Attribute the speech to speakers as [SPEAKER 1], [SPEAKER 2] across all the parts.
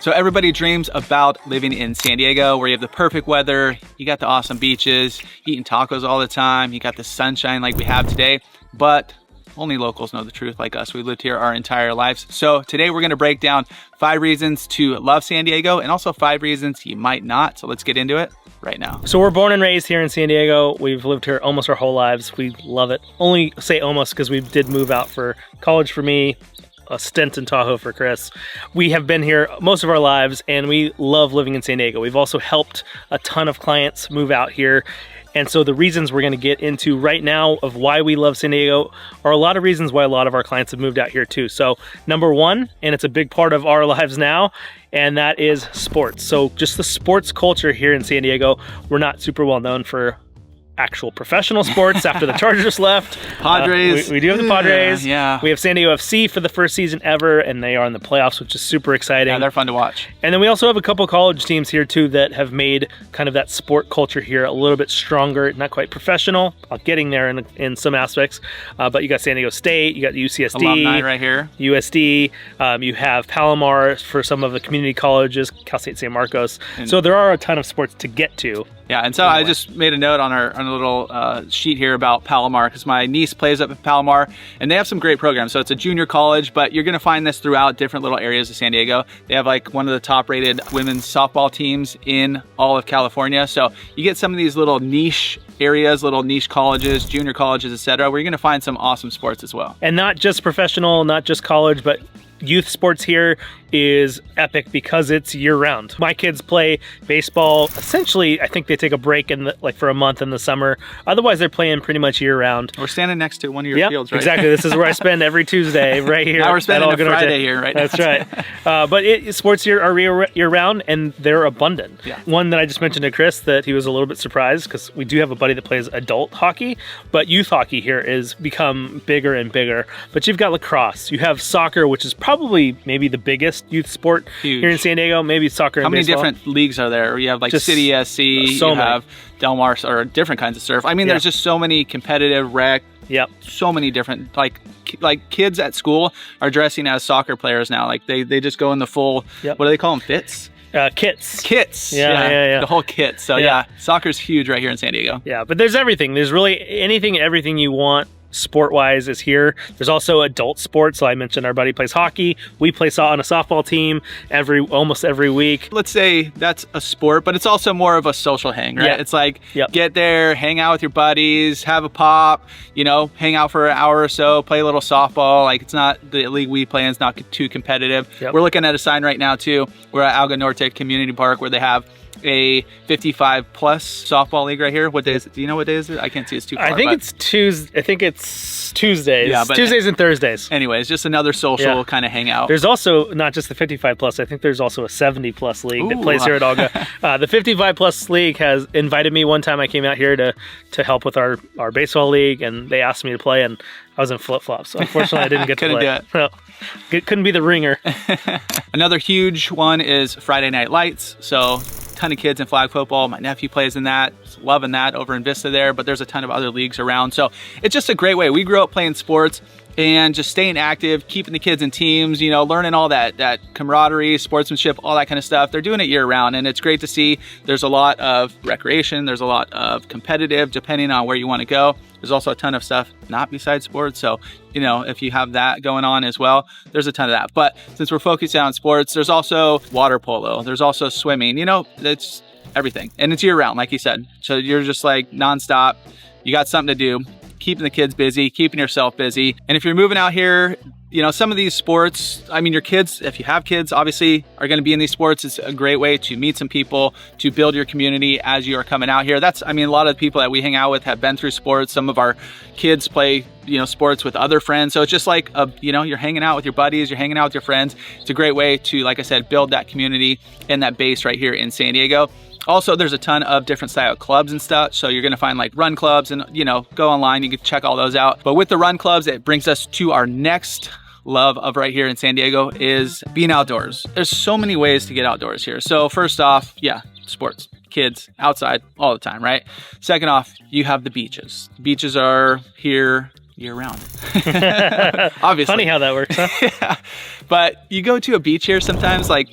[SPEAKER 1] So everybody dreams about living in San Diego where you have the perfect weather, you got the awesome beaches, eating tacos all the time, you got the sunshine like we have today, but only locals know the truth like us. We lived here our entire lives. So today we're gonna break down 5 reasons to love San Diego and also 5 reasons you might not. So let's get into it right now.
[SPEAKER 2] So we're born and raised here in San Diego. We've lived here almost our whole lives. We love it. Only say almost because we did move out for college for me, a stint in Tahoe for Chris. We have been here most of our lives and we love living in San Diego. We've also helped a ton of clients move out here. And so the reasons we're gonna get into right now of why we love San Diego are a lot of reasons why a lot of our clients have moved out here too. So number 1, and it's a big part of our lives now, and that is sports. So just the sports culture here in San Diego, we're not super well known for actual professional sports after the Chargers left.
[SPEAKER 1] Padres.
[SPEAKER 2] We do have the Padres.
[SPEAKER 1] Yeah.
[SPEAKER 2] We have San Diego FC for the first season ever, and they are in the playoffs, which is super exciting.
[SPEAKER 1] Yeah, they're fun to watch.
[SPEAKER 2] And then we also have a couple college teams here too that have made kind of that sport culture here a little bit stronger, not quite professional, getting there in some aspects. But you got San Diego State, you got UCSD.
[SPEAKER 1] Alumni right here.
[SPEAKER 2] USD, you have Palomar for some of the community colleges, Cal State San Marcos. So there are a ton of sports to get to.
[SPEAKER 1] Yeah, and so I just made a note on our little sheet here about Palomar because my niece plays up at Palomar and they have some great programs. So it's a junior college, but you're gonna find this throughout different little areas of San Diego. They have like one of the top rated women's softball teams in all of California. So you get some of these little niche areas, little niche colleges, junior colleges, etc., where you're gonna find some awesome sports as well.
[SPEAKER 2] And not just professional, not just college, but youth sports here is epic because it's year-round. My kids play baseball. Essentially, I think they take a break for a month in the summer. Otherwise, they're playing pretty much year-round.
[SPEAKER 1] We're standing next to one of your fields, right?
[SPEAKER 2] Exactly. This is where I spend every Tuesday, right here.
[SPEAKER 1] Now we're spending a Friday here, right?
[SPEAKER 2] That's right. But sports here are year-round, and they're abundant.
[SPEAKER 1] Yeah.
[SPEAKER 2] One that I just mentioned to Chris that he was a little bit surprised because we do have a buddy that plays adult hockey, but youth hockey here is become bigger and bigger. But you've got lacrosse. You have soccer, which is probably maybe the biggest youth sport here in San Diego. Maybe soccer and baseball.
[SPEAKER 1] How many different leagues are there? You have like
[SPEAKER 2] Just
[SPEAKER 1] City SC, you have Del Mar, or different kinds of surf. I mean, there's just so many competitive rec.
[SPEAKER 2] Yep.
[SPEAKER 1] So many different, like kids at school are dressing as soccer players now. Like they just go in the full, what do they call them, fits?
[SPEAKER 2] Kits.
[SPEAKER 1] Kits.
[SPEAKER 2] Yeah.
[SPEAKER 1] The whole kit. So yeah, soccer's huge right here in San Diego.
[SPEAKER 2] Yeah, but there's everything. There's really everything you want sport-wise is here. There's also adult sports. So I mentioned our buddy plays hockey. We play on a softball team almost every week.
[SPEAKER 1] Let's say that's a sport, but it's also more of a social hang, right?
[SPEAKER 2] Yeah.
[SPEAKER 1] It's like get there, hang out with your buddies, have a pop, hang out for an hour or so, play a little softball. Like it's not, the league we play in is not too competitive.
[SPEAKER 2] Yep.
[SPEAKER 1] We're looking at a sign right now too. We're at Alga Norte Community Park where they have a 55 plus softball league right here. What day is it? Do you know what day is it? I can't see, it's too far.
[SPEAKER 2] I think it's Tuesdays.
[SPEAKER 1] Yeah, but
[SPEAKER 2] Tuesdays and Thursdays.
[SPEAKER 1] Anyways, just another social kind of hangout.
[SPEAKER 2] There's also not just the 55 plus. I think there's also a 70 plus league that plays here at Alga. The 55 plus league has invited me one time. I came out here to help with our baseball league, and they asked me to play, and I was in flip flops. So unfortunately, I didn't get to play.
[SPEAKER 1] Couldn't do it.
[SPEAKER 2] No, couldn't be the ringer.
[SPEAKER 1] Another huge one is Friday Night Lights. So ton of kids in flag football. My nephew plays in that, loving that over in Vista there, but there's a ton of other leagues around. So it's just a great way. We grew up playing sports and just staying active, keeping the kids in teams, learning all that camaraderie, sportsmanship, all that kind of stuff. They're doing it year round, and it's great to see. There's a lot of recreation. There's a lot of competitive, depending on where you want to go. There's also a ton of stuff not besides sports. So, if you have that going on as well, there's a ton of that. But since we're focusing on sports, there's also water polo. There's also swimming, it's everything. And it's year round, like you said. So you're just like nonstop. You got something to do, keeping the kids busy, keeping yourself busy. And if you're moving out here, some of these sports, I mean, your kids, if you have kids, obviously are going to be in these sports. It's a great way to meet some people, to build your community as you are coming out here. A lot of the people that we hang out with have been through sports. Some of our kids play, sports with other friends. So it's just like, you're hanging out with your buddies, you're hanging out with your friends. It's a great way to, like I said, build that community and that base right here in San Diego. Also, there's a ton of different style clubs and stuff. So you're gonna find like run clubs and, go online, you can check all those out. But with the run clubs, it brings us to our next love of right here in San Diego is being outdoors. There's so many ways to get outdoors here. So first off, sports, kids, outside all the time, right? Second off, you have the beaches. Beaches are here year round. Obviously.
[SPEAKER 2] Funny how that works, huh?
[SPEAKER 1] Yeah. But you go to a beach here sometimes, like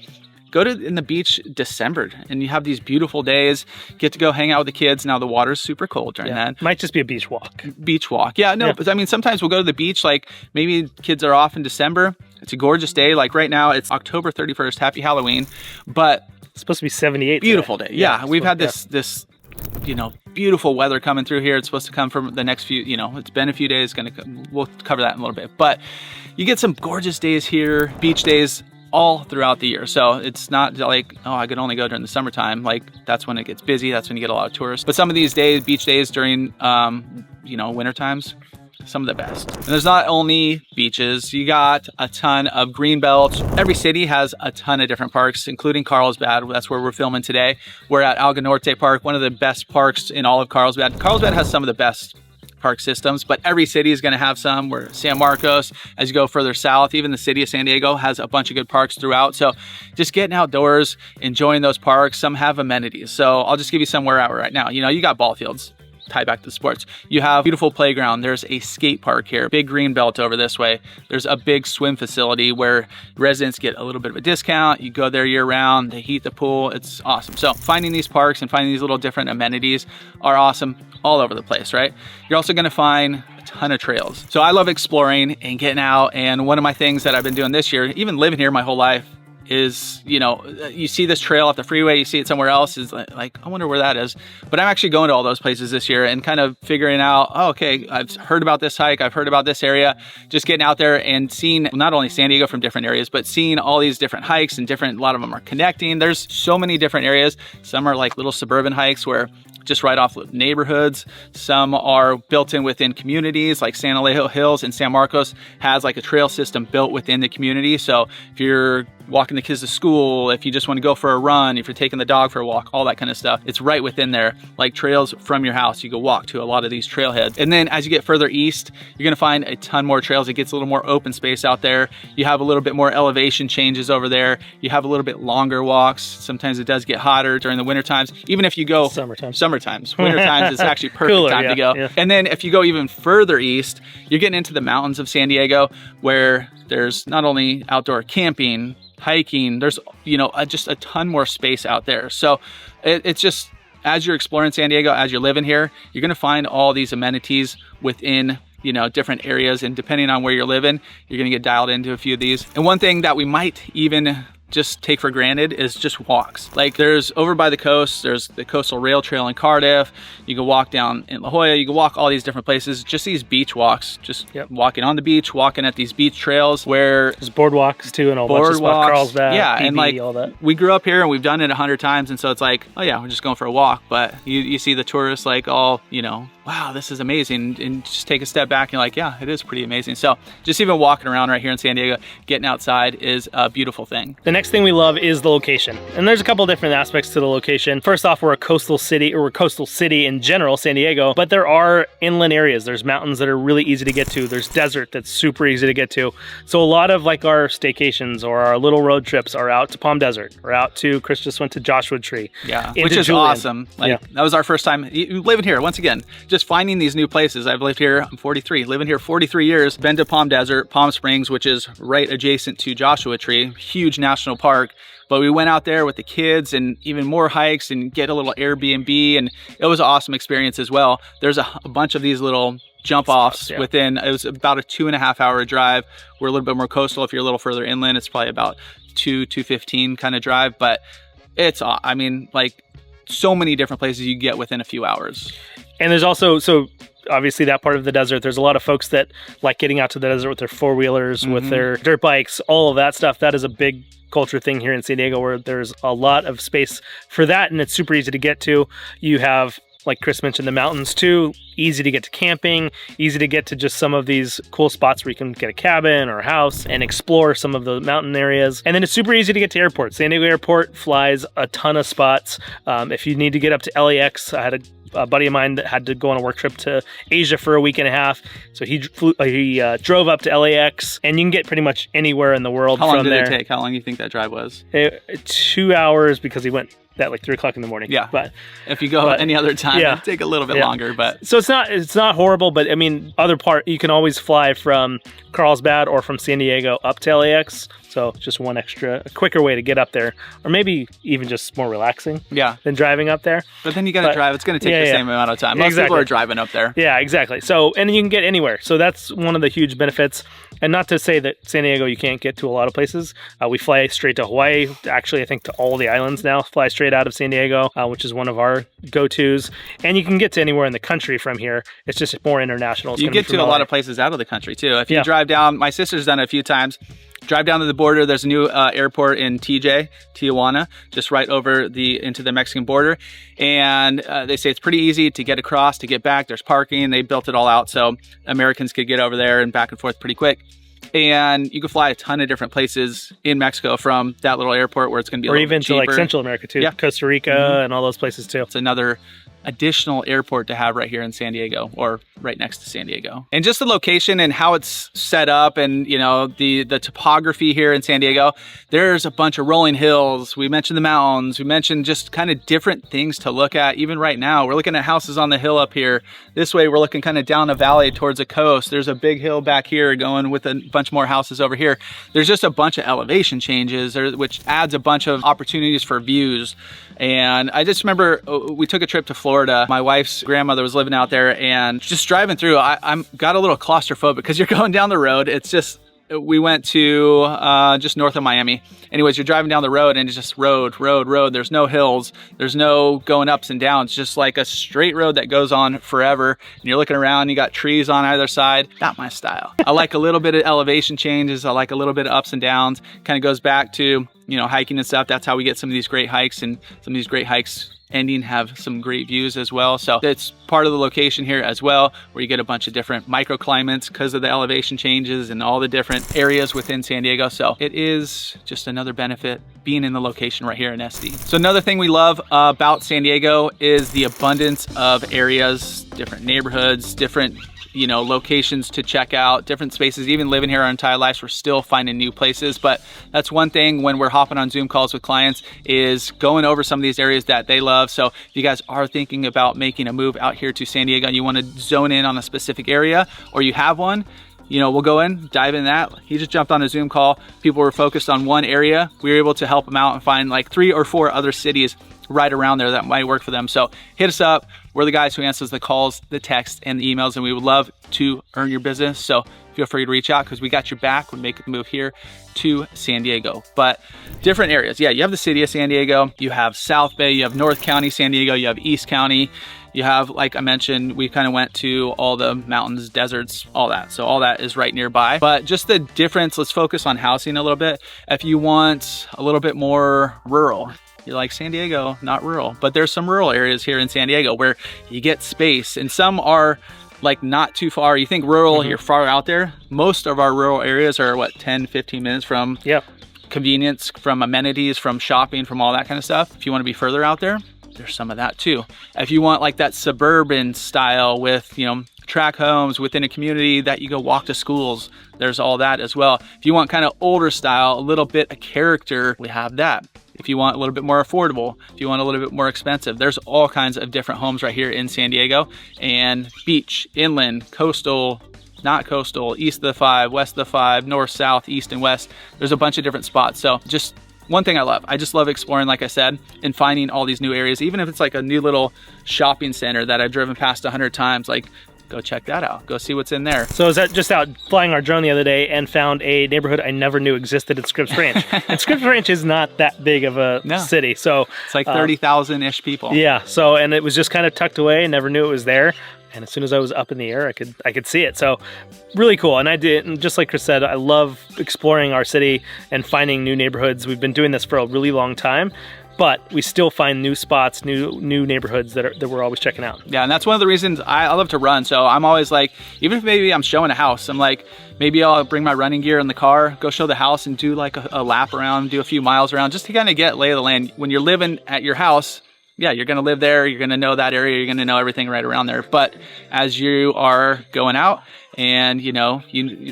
[SPEAKER 1] go to in the beach December, and you have these beautiful days. Get to go hang out with the kids. Now the water's super cold during that.
[SPEAKER 2] Might just be a beach walk.
[SPEAKER 1] Beach walk. Yeah, no, but I mean, sometimes we'll go to the beach, like maybe kids are off in December. It's a gorgeous day. Like right now, it's October 31st. Happy Halloween. But
[SPEAKER 2] it's supposed to be 78.
[SPEAKER 1] Beautiful day. Yeah, we've had this you know, beautiful weather coming through here. It's supposed to come from the next few, you know, it's been a few days. We'll cover that in a little bit. But you get some gorgeous days here, beach days, all throughout the year. So it's not like, oh, I could only go during the summertime. Like that's when it gets busy. That's when you get a lot of tourists. But some of these days, beach days during, you know, winter times, some of the best. And there's not only beaches, you got a ton of green belts. Every city has a ton of different parks, including Carlsbad. That's where we're filming today. We're at Alga Norte Park, one of the best parks in all of Carlsbad. Carlsbad has some of the best park systems, but every city is going to have some. Where San Marcos, as you go further south, even the city of San Diego has a bunch of good parks throughout. So just getting outdoors, enjoying those parks. Some have amenities. So I'll just give you some where we're at right now. You know, you got ball fields. Tie back to sports. You have beautiful playground. There's a skate park here, big green belt over this way. There's a big swim facility where residents get a little bit of a discount. You go there year round, they heat the pool. It's awesome. So finding these parks and finding these little different amenities are awesome all over the place, right? You're also going to find a ton of trails. So I love exploring and getting out. And one of my things that I've been doing this year, even living here my whole life, is, you know, you see this trail off the freeway, you see it somewhere else, is like, I wonder where that is. But I'm actually going to all those places this year and kind of figuring out, oh, okay, I've heard about this hike, I've heard about this area, just getting out there and seeing not only San Diego from different areas, but seeing all these different hikes and a lot of them are connecting. There's so many different areas. Some are like little suburban hikes where just right off neighborhoods. Some are built in within communities, like San Alejo Hills and San Marcos has like a trail system built within the community. So if you're walking the kids to school, if you just want to go for a run, if you're taking the dog for a walk, all that kind of stuff, it's right within there. Like trails from your house, you go walk to a lot of these trailheads. And then as you get further east, you're going to find a ton more trails. It gets a little more open space out there. You have a little bit more elevation changes over there. You have a little bit longer walks. Sometimes it does get hotter during the winter times. Even if you go summertimes, winter times, it's actually perfect
[SPEAKER 2] Cooler,
[SPEAKER 1] time to go. Yeah. And then if you go even further east, you're getting into the mountains of San Diego, where there's not only outdoor camping, hiking, there's, you know, just a ton more space out there. So it's just, as you're exploring San Diego, as you're living here, you're going to find all these amenities within, you know, different areas. And depending on where you're living, you're going to get dialed into a few of these. And one thing that we might even just take for granted is just walks. Like there's over by the coast, there's the Coastal Rail Trail in Cardiff. You can walk down in La Jolla. You can walk all these different places. Just these beach walks, just walking on the beach, walking at these beach trails where
[SPEAKER 2] there's boardwalks too, and all bunch of stuff. Carlsbad,
[SPEAKER 1] yeah,
[SPEAKER 2] PB,
[SPEAKER 1] and like
[SPEAKER 2] all that.
[SPEAKER 1] We grew up here and we've done it 100 times, and so it's like, oh yeah, we're just going for a walk. But you see the tourists like all, you know, wow, this is amazing, and just take a step back and you're like, yeah, it is pretty amazing. So just even walking around right here in San Diego, getting outside is a beautiful thing.
[SPEAKER 2] The next thing we love is the location. And there's a couple different aspects to the location. First off, we're a coastal city, or we're a coastal city in general, San Diego, but there are inland areas. There's mountains that are really easy to get to. There's desert that's super easy to get to. So a lot of like our staycations or our little road trips are out to Palm Desert, or out to, Chris just went to Joshua Tree.
[SPEAKER 1] Yeah, which is awesome. Like that was our first time living here. Once again, just finding these new places. I've lived here, I'm 43, living here 43 years, been to Palm Desert, Palm Springs, which is right adjacent to Joshua Tree, huge national park. But we went out there with the kids and even more hikes and get a little Airbnb, and it was an awesome experience as well. There's a bunch of these little jump offs within, it was about a 2.5 hour drive. We're a little bit more coastal. If you're a little further inland, it's probably about 2:15 kind of drive, but it's, I mean, like so many different places you get within a few hours.
[SPEAKER 2] And there's also, so obviously that part of the desert, there's a lot of folks that like getting out to the desert with their four-wheelers, with their dirt bikes, all of that stuff. That is a big culture thing here in San Diego, where there's a lot of space for that, and it's super easy to get to. You have, like Chris mentioned, the mountains too, easy to get to camping, easy to get to just some of these cool spots where you can get a cabin or a house and explore some of the mountain areas. And then it's super easy to get to airports. San Diego Airport flies a ton of spots. If you need to get up to LAX, I had a buddy of mine that had to go on a work trip to Asia for a week and a half. So he drove up to LAX, and you can get pretty much anywhere in the world from there.
[SPEAKER 1] How long did it take? How long do you think that drive was?
[SPEAKER 2] 2 hours, because he went at like 3 o'clock in the morning.
[SPEAKER 1] Yeah.
[SPEAKER 2] But
[SPEAKER 1] if you go any other time,
[SPEAKER 2] yeah.
[SPEAKER 1] it'd take a little bit longer. But
[SPEAKER 2] so it's not horrible. But I mean, you can always fly from Carlsbad or from San Diego up to LAX. So just a quicker way to get up there, or maybe even just more relaxing. Than driving up there.
[SPEAKER 1] But then you got to drive. It's going to take the same amount of time. Most people are driving up there.
[SPEAKER 2] Yeah, exactly. So, and you can get anywhere. So that's one of the huge benefits. And not to say that San Diego, you can't get to a lot of places. We fly straight to Hawaii. Actually, I think to all the islands now fly straight out of San Diego, which is one of our go-tos. And you can get to anywhere in the country from here. It's just more international.
[SPEAKER 1] You get to a lot of places out of the country too. If you drive down, my sister's done it a few times. Drive down to the border. There's a new airport in Tijuana, just right over into the Mexican border. And they say it's pretty easy to get across, to get back. There's parking. They built it all out so Americans could get over there and back and forth pretty quick. And you can fly a ton of different places in Mexico from that little airport where it's going to be a little
[SPEAKER 2] even
[SPEAKER 1] cheaper.
[SPEAKER 2] To like Central America too. Costa Rica and all those places too.
[SPEAKER 1] It's another additional airport to have right here in San Diego, or right next to San Diego. And just the location and how it's set up, and you know, the topography here in San Diego, there's a bunch of rolling hills. We mentioned the mountains. We mentioned just kind of different things to look at. Even right now, we're looking at houses on the hill up here. This way, we're looking kind of down a valley towards the coast. There's a big hill back here going with a bunch more houses over here. There's just a bunch of elevation changes, which adds a bunch of opportunities for views. And I just remember we took a trip to Florida. My wife's grandmother was living out there, and just driving through, I'm got a little claustrophobic because you're going down the road. It's just, we went to just north of Miami. Anyways, you're driving down the road and it's just road. There's no hills. There's no going ups and downs. It's just like a straight road that goes on forever. And you're looking around, you got trees on either side. Not my style. I like a little bit of elevation changes. I like a little bit of ups and downs. Kind of goes back to, you know, hiking and stuff. That's how we get some of these great hikes, and some of these great hikes ending have some great views as well. So it's part of the location here as well, where you get a bunch of different microclimates because of the elevation changes and all the different areas within San Diego. So it is just another benefit being in the location right here in SD. So another thing we love about San Diego is the abundance of areas, different neighborhoods, different, you know, locations to check out, different spaces. Even living here our entire lives, we're still finding new places. But that's one thing when we're hopping on Zoom calls with clients, is going over some of these areas that they love. So if you guys are thinking about making a move out here to San Diego and you want to zone in on a specific area, or you have one, you know, we'll go in, dive in that. He just jumped on a Zoom call. People were focused on one area. We were able to help them out and find like 3 or 4 other cities right around there that might work for them. So hit us up. We're the guys who answers the calls, the texts, and the emails, and we would love to earn your business. So feel free to reach out, because we got your back when making the move here to San Diego. But different areas. Yeah, you have the city of San Diego. You have South Bay. You have North County, San Diego. You have East County. You have, like I mentioned, we kind of went to all the mountains, deserts, all that. So all that is right nearby. But just the difference, let's focus on housing a little bit. If you want a little bit more rural, you're like, San Diego, not rural. But there's some rural areas here in San Diego where you get space, and some are like not too far. You think rural, you're far out there. Most of our rural areas are what, 10, 15 minutes from convenience, from amenities, from shopping, from all that kind of stuff. If you want to be further out there, there's some of that too. If you want like that suburban style with, you know, track homes within a community that you go walk to schools, there's all that as well. If you want kind of older style, a little bit of character, we have that. If you want a little bit more affordable, if you want a little bit more expensive, there's all kinds of different homes right here in San Diego. And beach, inland, coastal, not coastal, east of the 5, west of the 5, north, south, east, and west. There's a bunch of different spots. So just one thing I just love exploring, like I said, and finding all these new areas. Even if it's like a new little shopping center that I've driven past 100 times, like, go check that out. Go see what's in there.
[SPEAKER 2] So I was just out flying our drone the other day and found a neighborhood I never knew existed at Scripps Ranch. And Scripps Ranch is not that big of a city. So
[SPEAKER 1] it's like 30,000-ish people.
[SPEAKER 2] Yeah. So, and it was just kind of tucked away and never knew it was there. And as soon as I was up in the air, I could see it. So really cool. And I did, and just like Chris said, I love exploring our city and finding new neighborhoods. We've been doing this for a really long time, but we still find new spots, new neighborhoods that we're always checking out.
[SPEAKER 1] Yeah, and that's one of the reasons I love to run. So I'm always like, even if maybe I'm showing a house, I'm like, maybe I'll bring my running gear in the car, go show the house and do like a lap around, do a few miles around, just to kind of get lay of the land. When you're living at your house, yeah, you're going to live there. You're going to know that area. You're going to know everything right around there. But as you are going out And you know,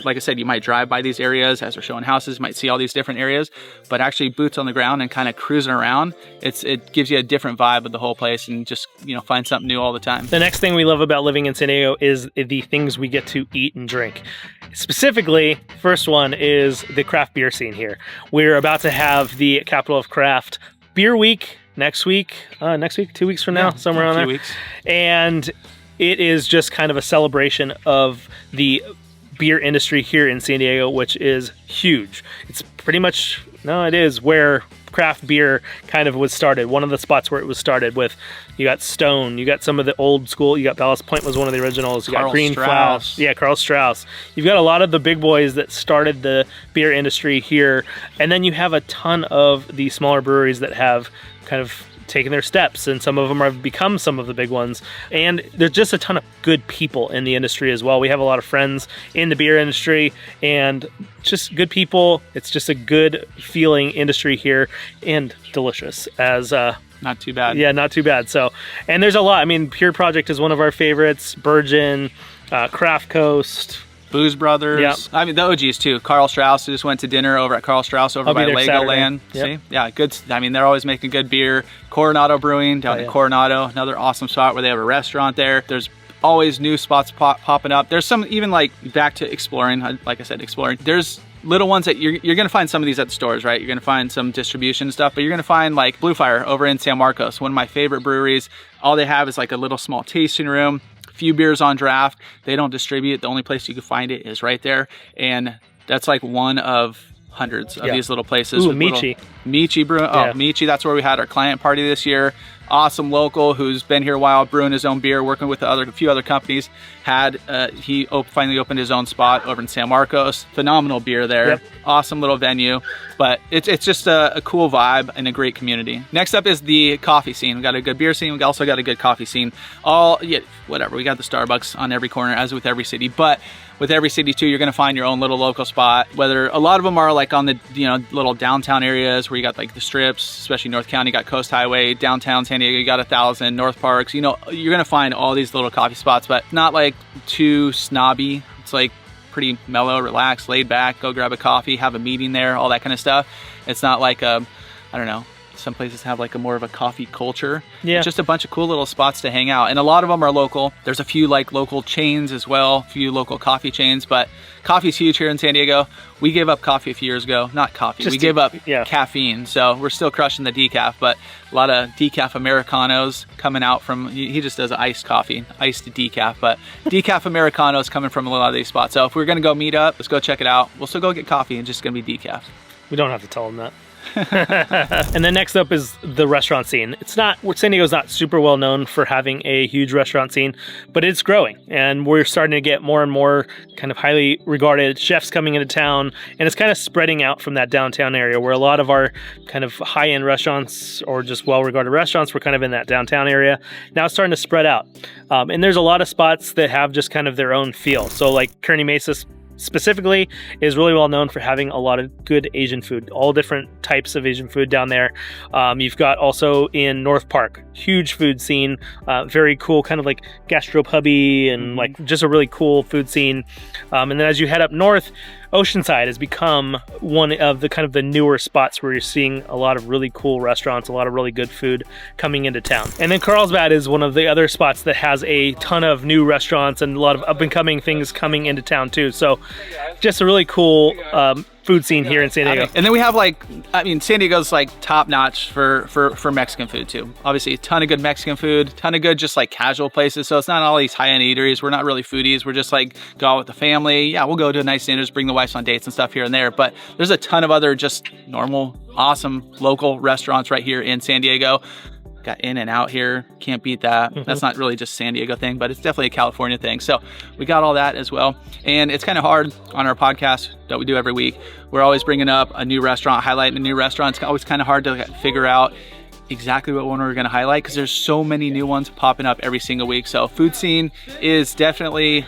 [SPEAKER 1] like I said, you might drive by these areas as they're showing houses, might see all these different areas, but actually boots on the ground and kind of cruising around, it gives you a different vibe of the whole place, and just, you know, find something new all the time.
[SPEAKER 2] The next thing we love about living in San Diego is the things we get to eat and drink. Specifically, first one is the craft beer scene here. We're about to have the Capital of Craft Beer Week next week, 2 weeks from now, somewhere around there. 2 weeks. And it is just kind of a celebration of the beer industry here in San Diego, which is huge. It's pretty much, it is where craft beer kind of was started. One of the spots where it was started with, you got Stone, you got some of the old school, you got Ballast Point was one of the originals, you got Green Flash. Yeah, Carl Strauss. You've got a lot of the big boys that started the beer industry here. And then you have a ton of the smaller breweries that have kind of taken their steps, and some of them have become some of the big ones. And there's just a ton of good people in the industry as well. We have a lot of friends in the beer industry, and just good people. It's just a good feeling industry here, and delicious as
[SPEAKER 1] not too bad.
[SPEAKER 2] Yeah, not too bad. So, and there's a lot. I mean, Pure Project is one of our favorites. Virgin, Craft Coast,
[SPEAKER 1] Booze Brothers. Yep. I mean, the OGs too. Carl Strauss. Just went to dinner over at Carl Strauss over by Legoland.
[SPEAKER 2] Yep.
[SPEAKER 1] See? Yeah, good. I mean, they're always making good beer. Coronado Brewing down in Coronado. Another awesome spot where they have a restaurant there. There's always new spots popping up. There's some even like back to exploring. Like I said, exploring. There's little ones that you're going to find some of these at the stores, right? You're going to find some distribution stuff, but you're going to find like Blue Fire over in San Marcos, one of my favorite breweries. All they have is like a little small tasting room, few beers on draft. They don't distribute. The only place you can find it is right there, and that's like one of hundreds of these little places.
[SPEAKER 2] Ooh, Michi.
[SPEAKER 1] Michi Brew. Oh, Michi. That's where we had our client party this year. Awesome local who's been here a while, brewing his own beer, working with a few other companies. He finally opened his own spot over in San Marcos. Phenomenal beer there. Yep. Awesome little venue, but it's just a cool vibe and a great community. Next up is the coffee scene. We got a good beer scene. We also got a good coffee scene. Whatever. We got the Starbucks on every corner, as with every city, but with every city too, you're going to find your own little local spot. Whether a lot of them are like on the little downtown areas where you got like the strips, especially North County, you got Coast Highway, downtown San Diego, you got 1000, North Parks. You're going to find all these little coffee spots, but not like too snobby. It's like pretty mellow, relaxed, laid back. Go grab a coffee, have a meeting there, all that kind of stuff. It's not like I don't know. Some places have like more of a coffee culture. Yeah. It's just a bunch of cool little spots to hang out. And a lot of them are local. There's a few like local chains as well, a few local coffee chains, but coffee's huge here in San Diego. We gave up coffee a few years ago. Not coffee, we gave up caffeine. So we're still crushing the decaf, but a lot of decaf Americanos coming out from, he just does iced coffee, iced decaf, but decaf Americanos coming from a lot of these spots. So if we're gonna go meet up, let's go check it out. We'll still go get coffee, and just gonna be decaf.
[SPEAKER 2] We don't have to tell them that. And then next up is the restaurant scene. San Diego's not super well known for having a huge restaurant scene, but it's growing, and we're starting to get more and more kind of highly regarded chefs coming into town, and it's kind of spreading out from that downtown area where a lot of our kind of high-end restaurants or just well-regarded restaurants were kind of in that downtown area. Now it's starting to spread out, and there's a lot of spots that have just kind of their own feel. So like Kearny Mesa specifically is really well known for having a lot of good Asian food, all different types of Asian food down there. You've got also in North Park, huge food scene, very cool kind of like gastropubby and like just a really cool food scene. And then as you head up north, Oceanside has become one of the kind of the newer spots where you're seeing a lot of really cool restaurants, a lot of really good food coming into town. And then Carlsbad is one of the other spots that has a ton of new restaurants and a lot of up and coming things coming into town too. So just a really cool food scene here in San Diego.
[SPEAKER 1] And then we have San Diego's like top notch for Mexican food too. Obviously a ton of good Mexican food, ton of good just like casual places. So it's not all these high-end eateries. We're not really foodies. We're just like go out with the family. Yeah, we'll go to a nice dinner, bring the wives on dates and stuff here and there. But there's a ton of other just normal, awesome local restaurants right here in San Diego. Got In-N-Out here, can't beat that. That's not really just a San Diego thing, but it's definitely a California thing. So we got all that as well. And it's kind of hard on our podcast that we do every week. We're always bringing up a new restaurant, highlighting a new restaurant. It's always kind of hard to figure out exactly what one we're going to highlight because there's so many new ones popping up every single week. So food scene is definitely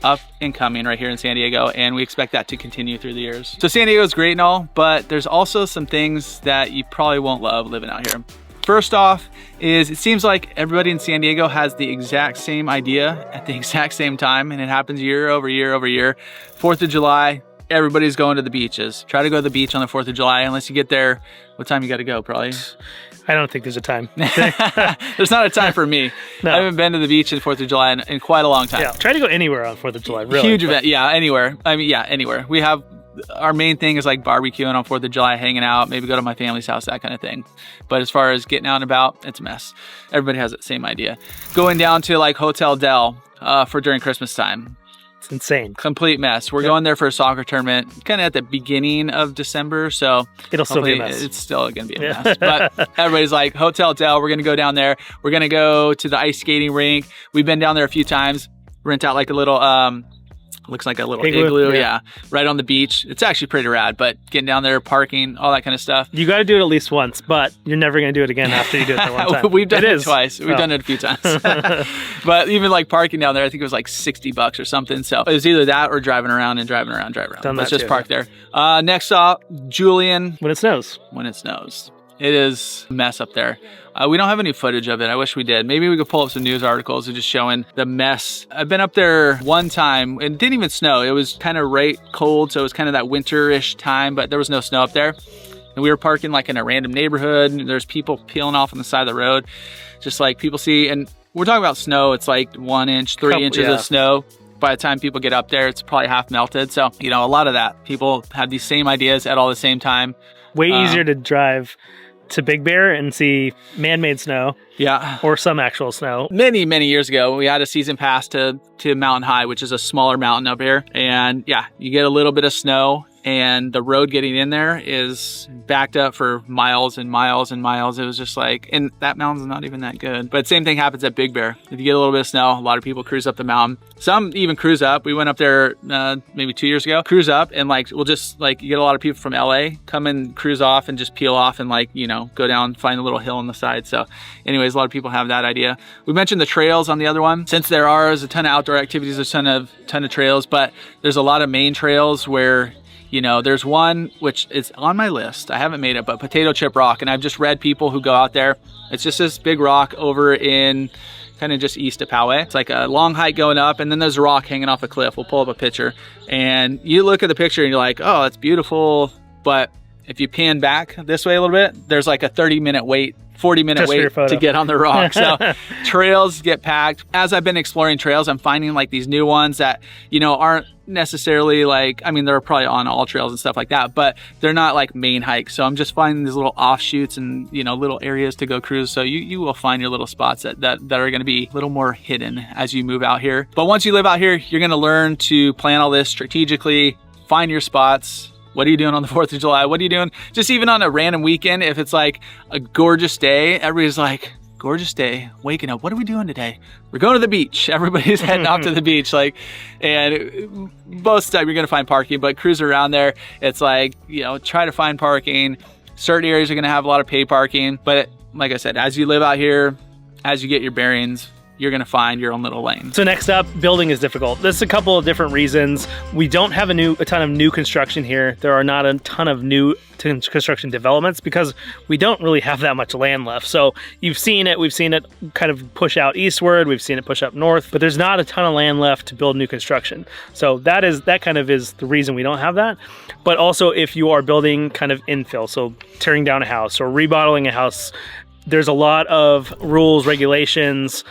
[SPEAKER 1] up and coming right here in San Diego, and we expect that to continue through the years. So San Diego is great and all, but there's also some things that you probably won't love living out here. First off is it seems like everybody in San Diego has the exact same idea at the exact same time, and it happens year over year over year. 4th of July, everybody's going to the beaches. Try to go to the beach on the 4th of July unless you get there. What time you got to go, probably?
[SPEAKER 2] I don't think there's a time.
[SPEAKER 1] There's not a time for me.
[SPEAKER 2] No.
[SPEAKER 1] I haven't been to the beach on 4th of July in quite a long time.
[SPEAKER 2] Yeah, try to go anywhere on 4th of July, really.
[SPEAKER 1] Huge event, yeah, anywhere. I mean, yeah, anywhere. We have, our main thing is like barbecuing on 4th of July, hanging out, maybe go to my family's house, that kind of thing. But as far as getting out and about, it's a mess. Everybody has that same idea. Going down to like Hotel Del for during Christmas time.
[SPEAKER 2] It's insane.
[SPEAKER 1] Complete mess. We're going there for a soccer tournament kind of at the beginning of December, so
[SPEAKER 2] it'll still be a mess.
[SPEAKER 1] It's still gonna be a mess. But everybody's like, Hotel Del, we're gonna go down there. We're gonna go to the ice skating rink. We've been down there a few times. Rent out like a little looks like a little igloo, yeah, right on the beach. It's actually pretty rad, but getting down there, parking, all that kind of stuff.
[SPEAKER 2] You got to do it at least once, but you're never going to do it again after you do it that one time.
[SPEAKER 1] We've done it twice. We've done it a few times. But even like parking down there, I think it was like $60 or something. So it was either that or driving around. Let's just park there. Next up, Julian.
[SPEAKER 2] When it snows.
[SPEAKER 1] When it snows. It is a mess up there. We don't have any footage of it. I wish we did. Maybe we could pull up some news articles of just showing the mess. I've been up there one time and it didn't even snow. It was kind of right cold. So it was kind of that winterish time, but there was no snow up there. And we were parking like in a random neighborhood and there's people peeling off on the side of the road. Just like people see, and we're talking about snow. It's like 1 inch, 3 inches of snow. By the time people get up there, it's probably half melted. So, you know, a lot of that. People have these same ideas at all the same time.
[SPEAKER 2] Way easier to drive to Big Bear and see man-made snow.
[SPEAKER 1] Yeah.
[SPEAKER 2] Or some actual snow.
[SPEAKER 1] Many, many years ago, we had a season pass to Mountain High, which is a smaller mountain up here. And yeah, you get a little bit of snow and the road getting in there is backed up for miles and miles and miles. It was just like, and that mountain's not even that good. But same thing happens at Big Bear. If you get a little bit of snow, a lot of people cruise up the mountain. Some even cruise up. We went up there maybe 2 years ago, cruise up and like, we'll just like, you get a lot of people from LA come and cruise off and just peel off and like, you know, go down, find a little hill on the side. So anyways, a lot of people have that idea. We mentioned the trails on the other one. Since there are a ton of outdoor activities, there's a ton of trails, but there's a lot of main trails where, you know, there's one which is on my list. I haven't made it, but Potato Chip Rock. And I've just read people who go out there. It's just this big rock over in kind of just east of Poway. It's like a long hike going up and then there's a rock hanging off a cliff. We'll pull up a picture and you look at the picture and you're like, oh, it's beautiful. But if you pan back this way a little bit, there's like a 30-minute wait, 40-minute wait to get on the rock. So trails get packed. As I've been exploring trails, I'm finding like these new ones that, you know, aren't necessarily like, I mean, they're probably on all trails and stuff like that, but they're not like main hikes. So I'm just finding these little offshoots and, you know, little areas to go cruise. So you will find your little spots that are going to be a little more hidden as you move out here. But once you live out here, you're going to learn to plan all this strategically, find your spots. What are you doing on the 4th of July? What are you doing? Just even on a random weekend, if it's like a gorgeous day, everybody's like, gorgeous day, waking up. What are we doing today? We're going to the beach. Everybody's heading off to the beach. Like, and most of the time you're going to find parking, but cruise around there. It's like, you know, try to find parking. Certain areas are going to have a lot of paid parking. But like I said, as you live out here, as you get your bearings, you're gonna find your own little lane.
[SPEAKER 2] So next up, building is difficult. There's a couple of different reasons. We don't have a ton of new construction here. There are not a ton of new construction developments because we don't really have that much land left. So you've seen it, we've seen it kind of push out eastward, we've seen it push up north, but there's not a ton of land left to build new construction. So that kind of is the reason we don't have that. But also if you are building kind of infill, so tearing down a house or remodeling a house, there's a lot of rules, regulations.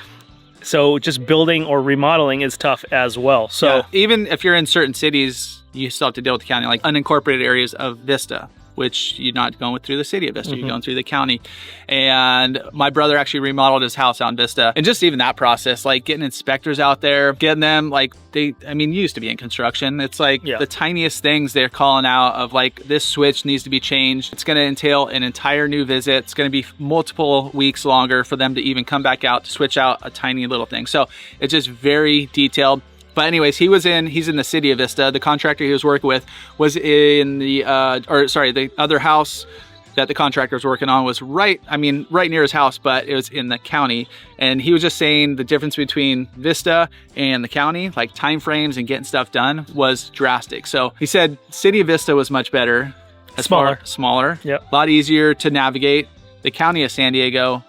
[SPEAKER 2] So just building or remodeling is tough as well. So
[SPEAKER 1] yeah, even if you're in certain cities, you still have to deal with the county, like unincorporated areas of Vista, which you're not going through the city of Vista, you're going through the county. And my brother actually remodeled his house out in Vista. And just even that process, like getting inspectors out there, getting them like you used to be in construction. It's like the tiniest things they're calling out of like, this switch needs to be changed. It's going to entail an entire new visit. It's going to be multiple weeks longer for them to even come back out to switch out a tiny little thing. So it's just very detailed. But anyways, he's in the city of Vista. The contractor he was working with was in the other house that the contractor was working on was right near his house, but it was in the county. And he was just saying the difference between Vista and the county, like time frames and getting stuff done, was drastic. So he said city of Vista was much better.
[SPEAKER 2] Smaller.
[SPEAKER 1] Smaller.
[SPEAKER 2] Yep.
[SPEAKER 1] A lot easier to navigate. The county of San Diego,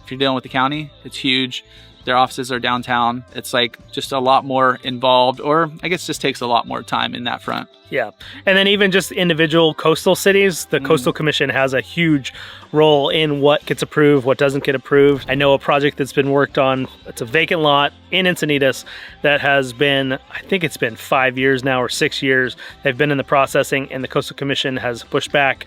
[SPEAKER 1] if you're dealing with the county, it's huge. Their offices are downtown. It's like just a lot more involved, or I guess just takes a lot more time in that front.
[SPEAKER 2] Yeah. And then even just individual coastal cities, the Coastal Commission has a huge role in what gets approved, what doesn't get approved. I know a project that's been worked on, it's a vacant lot in Encinitas that has been, I think it's been 5 years now or 6 years. They've been in the processing, and the Coastal Commission has pushed back,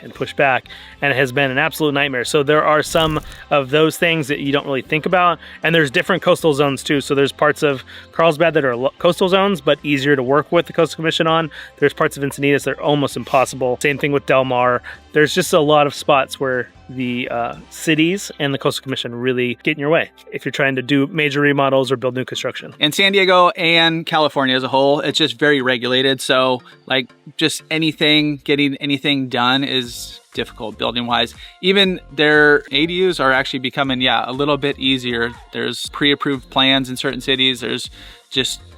[SPEAKER 2] and it has been an absolute nightmare. So there are some of those things that you don't really think about, and there's different coastal zones too. So there's parts of Carlsbad that are coastal zones, but easier to work with the Coastal Commission on. There's parts of Encinitas that are almost impossible. Same thing with Del Mar. There's just a lot of spots where the cities and the Coastal Commission really get in your way if you're trying to do major remodels or build new construction.
[SPEAKER 1] And San Diego and California as a whole, it's just very regulated. So like just getting anything done is difficult building wise. Even their ADUs are actually becoming, a little bit easier. There's pre-approved plans in certain cities.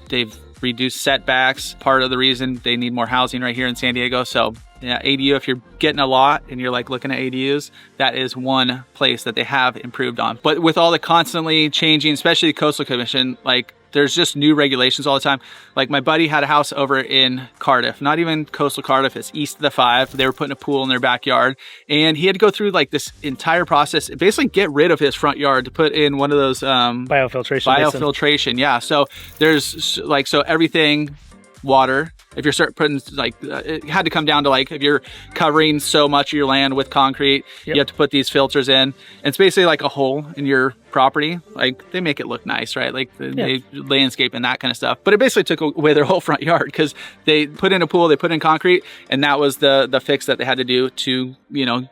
[SPEAKER 1] They've reduced setbacks. Part of the reason they need more housing right here in San Diego. So ADU, if you're getting a lot and you're like looking at ADUs, that is one place that they have improved on. But with all the constantly changing, especially the Coastal Commission, like there's just new regulations all the time. Like my buddy had a house over in Cardiff, not even coastal Cardiff, it's east of the 5. They were putting a pool in their backyard, and he had to go through like this entire process, basically get rid of his front yard to put in one of those biofiltration. Yeah. So there's like, so everything, water, if you're start putting like, it had to come down to like, if you're covering so much of your land with concrete, you have to put these filters in. And it's basically like a hole in your property. Like they make it look nice, right? Like they landscape and that kind of stuff. But it basically took away their whole front yard because they put in a pool, they put in concrete, and that was the fix that they had to do to,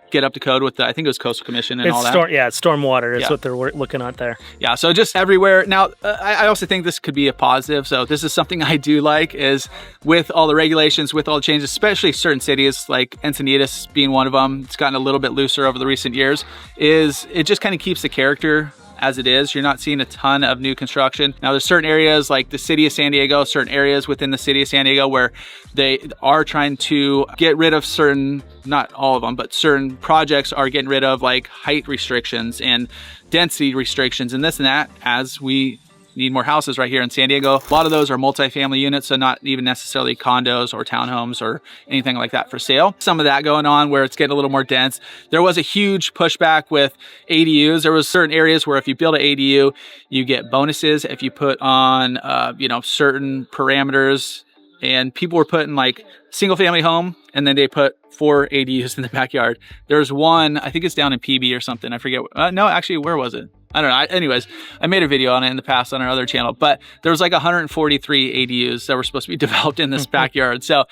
[SPEAKER 1] get up to code with I think it was Coastal Commission and all that.
[SPEAKER 2] It's stormwater is what they're looking at there. Yeah,
[SPEAKER 1] so just everywhere. Now, I also think this could be a positive. So this is something I do like is with all the regulations, with all the changes, especially certain cities like Encinitas being one of them, it's gotten a little bit looser over the recent years, is it just kind of keeps the character as it is. You're not seeing a ton of new construction. Now there's certain areas like the city of San Diego, certain areas within the city of San Diego where they are trying to get rid of certain, not all of them, but certain projects are getting rid of like height restrictions and density restrictions and this and that, as we need more houses right here in San Diego. A lot of those are multifamily units, so not even necessarily condos or townhomes or anything like that for sale. Some of that going on where it's getting a little more dense. There was a huge pushback with ADUs. There was certain areas where if you build an ADU, you get bonuses if you put on, certain parameters. And people were putting like single family home, and then they put 4 ADUs in the backyard. There's one, I think it's down in PB or something. I forget. No, actually, where was it? I don't know. Anyways, I made a video on it in the past on our other channel, but there was like 143 ADUs that were supposed to be developed in this backyard. So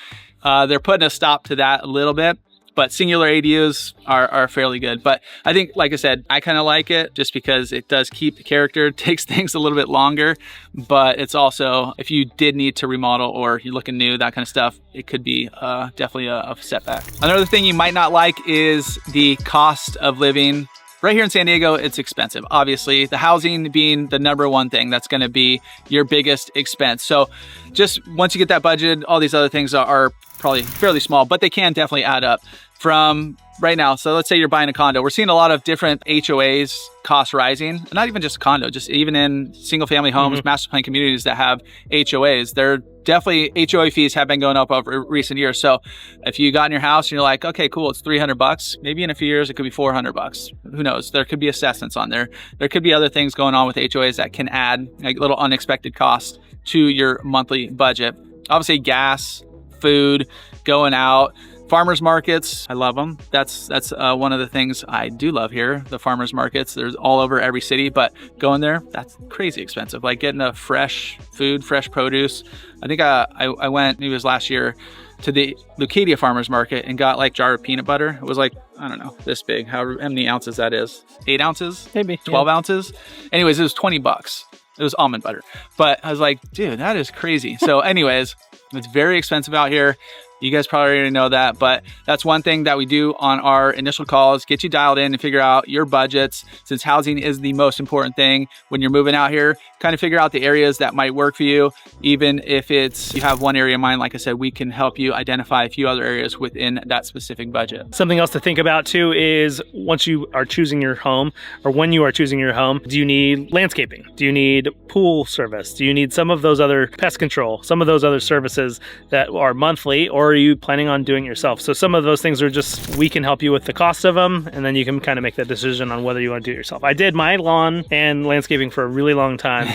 [SPEAKER 1] they're putting a stop to that a little bit, but singular ADUs are fairly good. But I think, like I said, I kind of like it just because it does keep the character, it takes things a little bit longer, but it's also, if you did need to remodel or you're looking new, that kind of stuff, it could be definitely a setback. Another thing you might not like is the cost of living. Right here in San Diego, it's expensive. Obviously, the housing being the number one thing that's gonna be your biggest expense. So just once you get that budget, all these other things are probably fairly small, but they can definitely add up. From right now, so let's say you're buying a condo, we're seeing a lot of different HOAs costs rising, not even just a condo, just even in single family homes, master plan communities that have HOAs, they're definitely, HOA fees have been going up over recent years. So if you got in your house and you're like, okay, cool, it's $300, maybe in a few years it could be $400. Who knows? There could be assessments on there. There could be other things going on with HOAs that can add like little unexpected costs to your monthly budget. Obviously, gas, food, going out. Farmers markets, I love them. That's one of the things I do love here. The farmers markets, there's all over every city, but going there, that's crazy expensive. Like getting a fresh food, fresh produce. I think I went, maybe it was last year, to the Lucadia farmers market and got like a jar of peanut butter. It was like, I don't know, this big, how many ounces that is? 8 ounces?
[SPEAKER 2] Maybe.
[SPEAKER 1] 12 ounces? Anyways, it was $20. It was almond butter. But I was like, dude, that is crazy. So anyways, it's very expensive out here. You guys probably already know that, but that's one thing that we do on our initial calls, get you dialed in and figure out your budgets, since housing is the most important thing when you're moving out here. Kind of figure out the areas that might work for you. Even if you have one area in mind, like I said, we can help you identify a few other areas within that specific budget.
[SPEAKER 2] Something else to think about too is once you are choosing your home, or when you are choosing your home, do you need landscaping? Do you need pool service? Do you need some of those other pest control, some of those other services that are monthly, or are you planning on doing it yourself? So some of those things are just, we can help you with the cost of them, and then you can kind of make that decision on whether you want to do it yourself. I did my lawn and landscaping for a really long time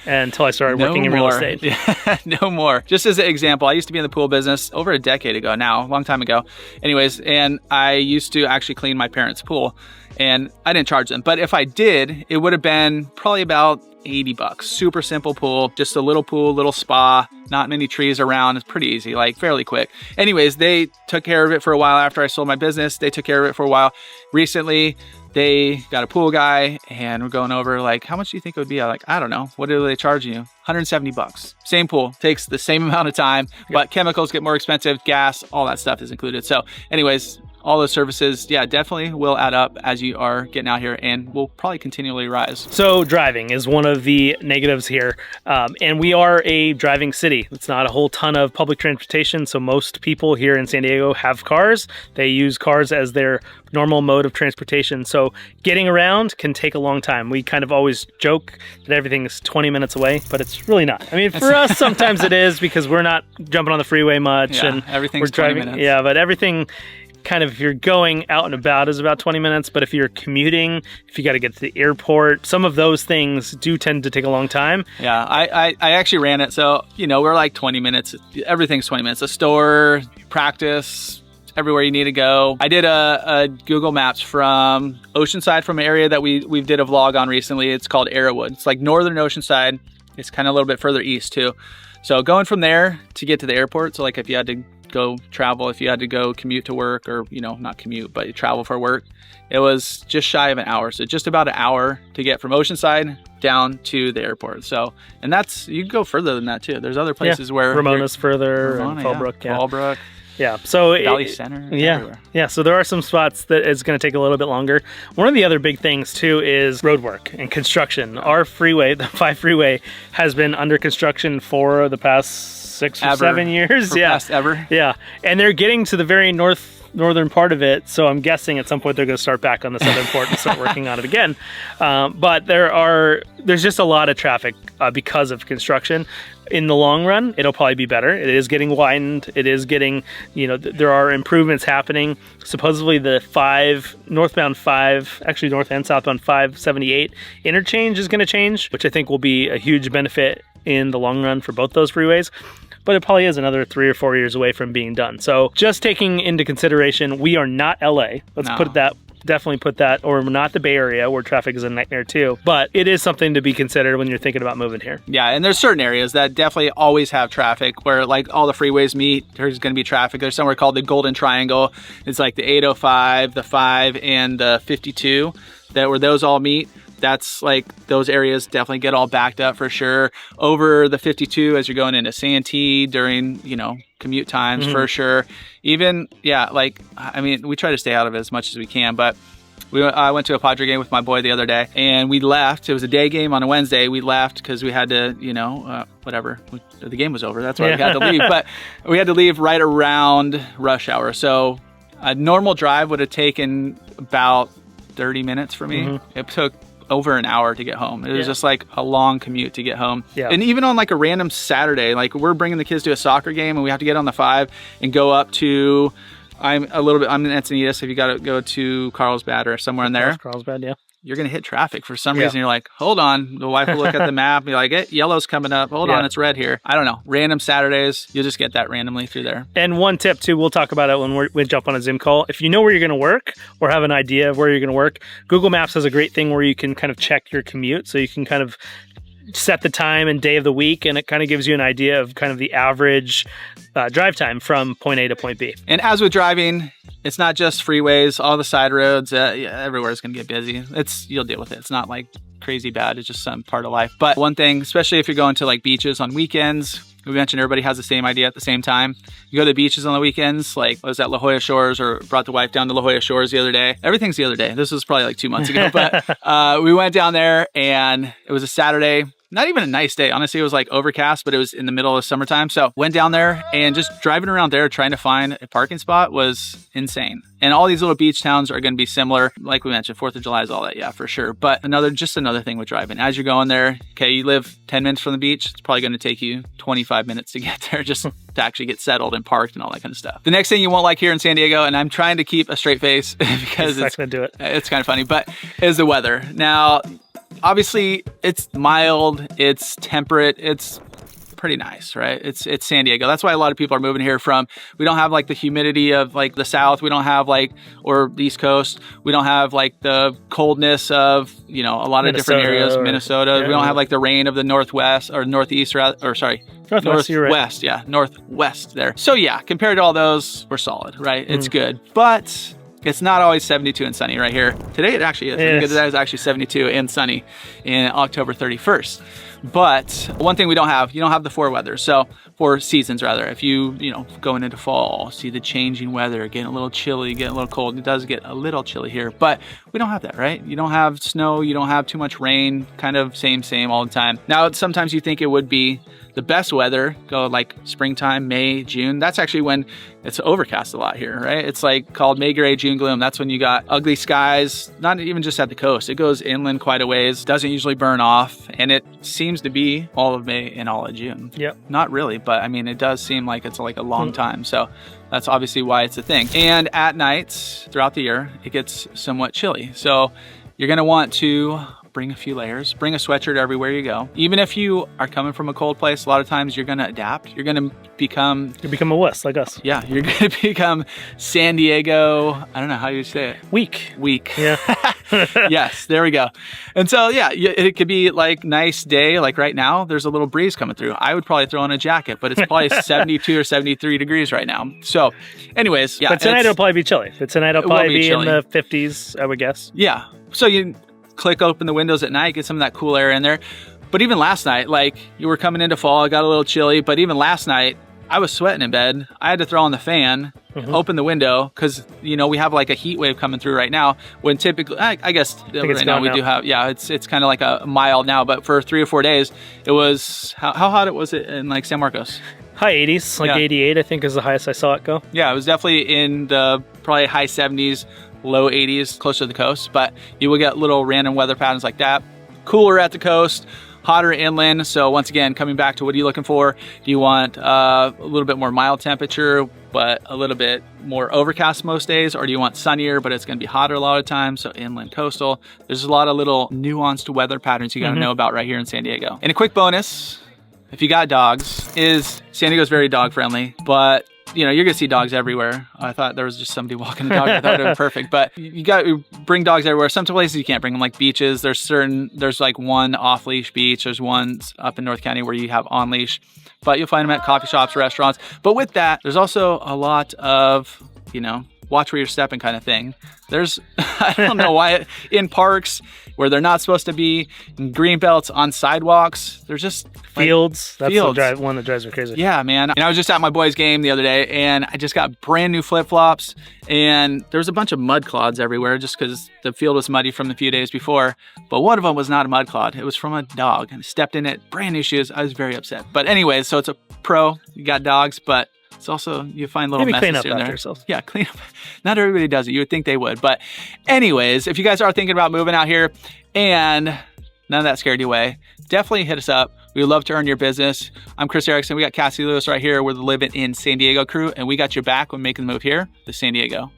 [SPEAKER 2] until I started working in real estate.
[SPEAKER 1] Yeah, no more. Just as an example, I used to be in the pool business over a decade ago now, a long time ago. Anyways, and I used to actually clean my parents' pool, and I didn't charge them. But if I did, it would have been probably about $80. Super simple pool, just a little pool, little spa, not many trees around. It's pretty easy, like fairly quick. Anyways, they took care of it for a while after I sold my business. They took care of it for a while. Recently, they got a pool guy, and we're going over like, how much do you think it would be? I'm like, I don't know. What are they charging you? $170. Same pool, takes the same amount of time, but chemicals get more expensive, gas, all that stuff is included. So anyways, all those services, yeah, definitely will add up as you are getting out here, and will probably continually rise.
[SPEAKER 2] So driving is one of the negatives here. And we are a driving city. It's not a whole ton of public transportation. So most people here in San Diego have cars. They use cars as their normal mode of transportation. So getting around can take a long time. We kind of always joke that everything is 20 minutes away, but it's really not. I mean, for us, sometimes it is, because we're not jumping on the freeway much, and
[SPEAKER 1] everything's
[SPEAKER 2] we're driving.
[SPEAKER 1] 20 minutes.
[SPEAKER 2] Yeah, but everything kind of, if you're going out and about, is about 20 minutes. But if you're commuting, if you got to get to the airport, some of those things do tend to take a long time.
[SPEAKER 1] Yeah, I actually ran it. So, we're like 20 minutes. Everything's 20 minutes. A store, practice, everywhere you need to go. I did a Google Maps from Oceanside, from an area that we did a vlog on recently. It's called Arrowwood. It's like northern Oceanside. It's kind of a little bit further east too. So going from there to get to the airport. So like if you had to go travel, if you had to go commute to work, or, not commute, but you travel for work, it was just shy of an hour. So just about an hour to get from Oceanside down to the airport. So, and you can go further than that too. There's other places where
[SPEAKER 2] Ramona's further, and Fallbrook.
[SPEAKER 1] Fallbrook.
[SPEAKER 2] Yeah. So
[SPEAKER 1] Valley Center.
[SPEAKER 2] Everywhere. Yeah. So there are some spots that it's going to take a little bit longer. One of the other big things too is road work and construction. Our freeway, the 5 freeway, has been under construction for the past 6 or 7 years.
[SPEAKER 1] Past ever.
[SPEAKER 2] Yeah. And they're getting to the very northern part of it. So I'm guessing at some point they're going to start back on the southern part and start working on it again. But there's just a lot of traffic because of construction. In the long run, it'll probably be better. It is getting widened. It is getting, there are improvements happening. Supposedly the northbound 5, actually north and southbound 578 interchange is going to change, which I think will be a huge benefit in the long run for both those freeways. But it probably is another 3 or 4 years away from being done. So just taking into consideration, we are not LA. Definitely put that, or not the Bay Area, where traffic is a nightmare too. But it is something to be considered when you're thinking about moving here.
[SPEAKER 1] Yeah, and there's certain areas that definitely always have traffic, where like all the freeways meet, there's going to be traffic. There's somewhere called the Golden Triangle. It's like the 805, the 5, and the 52, where those all meet. That's like, those areas definitely get all backed up for sure. Over the 52 as you're going into Santee during, commute times, for sure. Even, we try to stay out of it as much as we can, but I went to a Padre game with my boy the other day, and we left. It was a day game on a Wednesday. We left because we had to, the game was over. That's why we had to leave. But we had to leave right around rush hour. So a normal drive would have taken about 30 minutes for me. It took over an hour to get home. It was just like a long commute to get home. Yeah. And even on like a random Saturday, like we're bringing the kids to a soccer game and we have to get on the 5 and go up to, I'm in Encinitas, so if you got to go to Carlsbad or somewhere in there.
[SPEAKER 2] Carlsbad, yeah.
[SPEAKER 1] You're going to hit traffic for some reason. You're like, hold on. The wife will look at the map and be like, yellow's coming up. Hold on, it's red here. I don't know. Random Saturdays, you'll just get that randomly through there. And
[SPEAKER 2] one tip too, we'll talk about it when we jump on a Zoom call. If you know where you're going to work or have an idea of where you're going to work, Google Maps has a great thing where you can kind of check your commute. So you can kind of set the time and day of the week, and it kind of gives you an idea of kind of the average drive time from point A to point B.
[SPEAKER 1] And as with driving, it's not just freeways, all the side roads, everywhere is going to get busy. You'll deal with it. It's not like crazy bad. It's just some part of life. But one thing, especially if you're going to like beaches on weekends, We mentioned everybody has the same idea at the same time. You go to the beaches on the weekends, like I was at La Jolla Shores, or brought the wife down to La Jolla Shores the other day. Everything's the other day. This was probably like 2 months ago, but we went down there and it was a Saturday. Not even a nice day. Honestly, it was like overcast, but it was in the middle of summertime. So went down there, and just driving around there trying to find a parking spot was insane. And all these little beach towns are going to be similar. Like we mentioned, 4th of July is all that. Yeah, for sure. But another thing with driving. As you're going there, okay, you live 10 minutes from the beach. It's probably going to take you 25 minutes to get there just to actually get settled and parked and all that kind of stuff. The next thing you won't like here in San Diego, and I'm trying to keep a straight face because it's
[SPEAKER 2] not gonna do it.
[SPEAKER 1] It's kind of funny, but is the weather. Now, obviously, it's mild, it's temperate, it's pretty nice, right? It's San Diego. That's why a lot of people are moving here from. We don't have like the humidity of like the South. We don't have like, or the East Coast. We don't have like the coldness of, a lot of different areas, Minnesota. We don't have like the rain of the Northwest or Northeast, Northwest,
[SPEAKER 2] you're right.
[SPEAKER 1] Yeah, Northwest there. So yeah, compared to all those, we're solid, right? It's good, but it's not always 72 and sunny right here. Today it actually is.
[SPEAKER 2] Yes.
[SPEAKER 1] Today is actually 72 and sunny in October 31st. But one thing we don't have, you don't have the 4 seasons rather. If you going into fall, see the changing weather, getting a little chilly, getting a little cold. It does get a little chilly here, but we don't have that, right? You don't have snow, you don't have too much rain, kind of same all the time. Now, sometimes you think it would be the best weather, go like springtime, May, June. That's actually when it's overcast a lot here, right? It's like called May gray, June gloom. That's when you got ugly skies, not even just at the coast. It goes inland quite a ways, doesn't usually burn off, and it seems to be all of May and all of June.
[SPEAKER 2] Yep.
[SPEAKER 1] Not really, but I mean, it does seem like it's like a long time. So that's obviously why it's a thing. And at nights throughout the year, it gets somewhat chilly. So you're gonna want to bring a few layers, bring a sweatshirt everywhere you go. Even if you are coming from a cold place, a lot of times you're gonna adapt. You're gonna become...
[SPEAKER 2] You become a wuss, like us.
[SPEAKER 1] Yeah, you're gonna become San Diego, I don't know how you say it. Weak.
[SPEAKER 2] Yeah.
[SPEAKER 1] Yes, there we go. And so, yeah, it could be like nice day, like right now, there's a little breeze coming through. I would probably throw on a jacket, but it's probably 72 or 73 degrees right now. So anyways, yeah.
[SPEAKER 2] But tonight it'll probably be chilly. Tonight it'll probably be in the 50s, I would guess.
[SPEAKER 1] Yeah. So you click open the windows at night, get some of that cool air in there. But even last night, like you were coming into fall, it got a little chilly, but even last night, I was sweating in bed. I had to throw on the fan, open the window, because, we have like a heat wave coming through right now, when typically, I guess right now we do have, it's kind of like a mild now, but for 3 or 4 days, it was, how hot was it in like San Marcos?
[SPEAKER 2] High 80s, like 88, I think is the highest I saw it go. Yeah,
[SPEAKER 1] it was definitely in the probably high 70s, low 80s, closer to the coast, but you will get little random weather patterns like that. Cooler at the coast, hotter inland. So once again, coming back to what are you looking for? Do you want a little bit more mild temperature, but a little bit more overcast most days? Or do you want sunnier, but it's gonna be hotter a lot of times? So inland, coastal. There's a lot of little nuanced weather patterns you gotta know about right here in San Diego. And a quick bonus, if you got dogs, is San Diego's very dog friendly, but you're gonna see dogs everywhere. I thought there was just somebody walking a dog. I thought it would have been perfect, but you got to bring dogs everywhere. Some places you can't bring them, like beaches. There's like one off-leash beach. There's one up in North County where you have on-leash, but you'll find them at coffee shops, restaurants. But with that, there's also a lot of, watch where you're stepping kind of thing. There's, I don't know why, in parks where they're not supposed to be, in green belts, on sidewalks, there's just
[SPEAKER 2] fields. That's
[SPEAKER 1] fields.
[SPEAKER 2] The one that drives me crazy.
[SPEAKER 1] Yeah, man. And I was just at my boys' game the other day, and I just got brand new flip-flops, and there was a bunch of mud clods everywhere just because the field was muddy from the few days before. But one of them was not a mud clod. It was from a dog, and I stepped in it, brand new shoes. I was very upset. But anyways, so it's a pro. You got dogs, but it's also, you find little messes
[SPEAKER 2] clean up
[SPEAKER 1] here and
[SPEAKER 2] after
[SPEAKER 1] there.
[SPEAKER 2] yourself.
[SPEAKER 1] Yeah, clean up. Not everybody does it. You would think they would. But anyways, if you guys are thinking about moving out here and none of that scared you away, definitely hit us up. We would love to earn your business. I'm Chris Erickson. We got Cassie Lewis right here. We're the Livin in San Diego crew, and we got your back when making the move here to San Diego.